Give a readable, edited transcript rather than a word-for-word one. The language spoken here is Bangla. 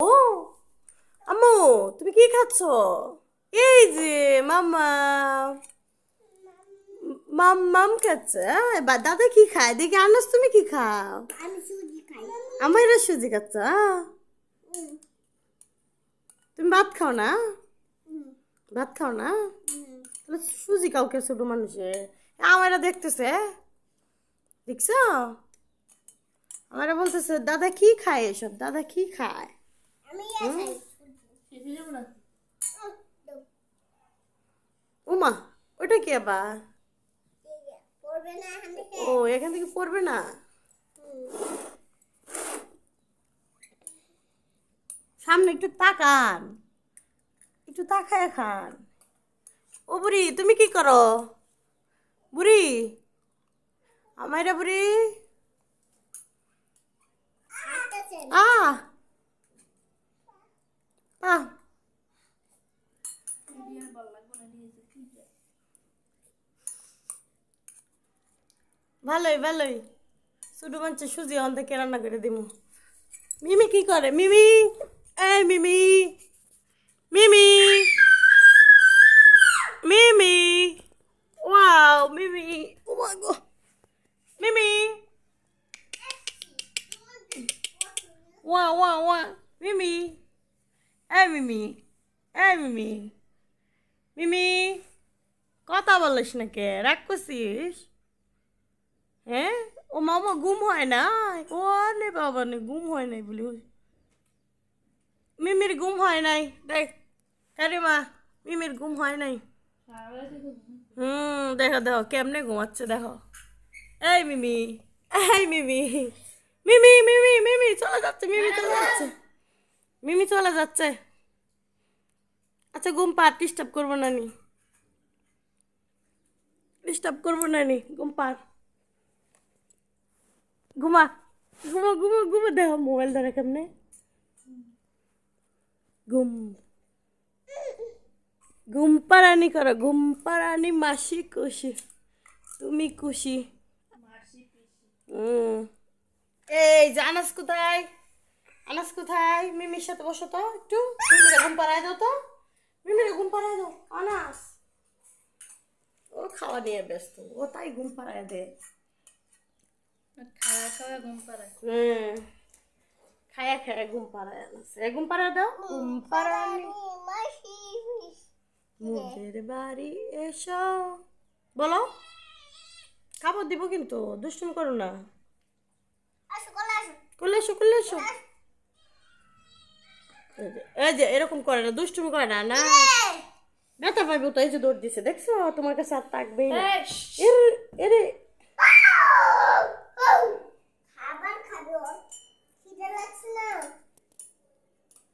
ও আম্মু, তুমি কি খাচ্ছ? এই যে মাম্মা মাম খাচ্ছে। দাদা কি খায় দেখি, আনাস তুমি কি খাও? আমার সুজি খাচ্ছ? তুমি ভাত খাও না? ভাত খাও না? তাহলে সুজি খাও কে ছোট মানুষে? আমারা দেখতেছে, দেখছো? আমারা বলতেছে দাদা কি খায় এসব, দাদা কি খায়? উমা, ওটা কি আবার? ও, এখান থেকে পড়বে না? সামনে একটু তাকান, একটু তাকায় খান। ও বুড়ি, তুমি কি করো? বুড়ি, আমাইরা বুড়ি। আহ আহ ভালোই ভালোই। ছোট মানুষ সুজি অন থেকে রান্না করে দিমু। মিমি কি করে? মিমি, এই মিমি, মিমি, মিমি, ওয়াও মিমি, ও মা গো, মিমি, ওয়া ওয়া ওয়া, মিমি, এই মিমি, এই মিমি, মিমি, কথা বলিস না কে? রাগ করছিস? হ্যাঁ, ও মামা ঘুম হয় নাই? ও নে বাবা নে, ঘুম হয় নাই বলি। মিমির ঘুম হয় নাই দেখ, আরে মা, মিমির ঘুম হয় নাই। দেখো দেখো কেমনে ঘুমাচ্ছে দেখো। এই মিমি, এই মিমি, মিমি, মিমি, মিমি চলে যাচ্ছে, মিমি চলে যাচ্ছে, মিমি চলে যাচ্ছে। আচ্ছা ঘুম পার, ডিস্টার্ব করবো না নি, ডিস্টার্ব করবো না নি, ঘুম পার, ঘুমা, ঘুমা ঘুমা ঘুমা। দেখো মোবাইল ধরে কেমনে ঘুম, ঘুম পাড়ানি করো, ঘুম পাড়ানি। মাসি খুশি, তুমি খুশি। এই যে আনাস কোথায়? আনাস কোথায়? মিমির সাথে বসো তো একটু, মিমিরে ঘুম পাড়ায় দাও তো, মিমিরে ঘুম পাড়ায় দাও। আনাস ও খাওয়া নিয়ে ব্যস্ত, ও তাই ঘুম পাড়ায় দে। খাওয়া খাওয়া ঘুম পাড়ায়। খায়া খায়া ঘুম পাড়ায় আনাস, ঘুম পাড়ায় দাও। ঘুম পাড়ানি মুদের বাড়ি এসো, বলো। খাবার দিব কিন্তু, দুষ্টুমি করো না। করলে এসো, করলে এসো। এই যে এরকম করে না, দুষ্টুমি করে না না, ব্যথা পাইবো তো। এই যে দৌড় দিছে দেখছো, তোমার কাছে আর থাকবেই না। এরে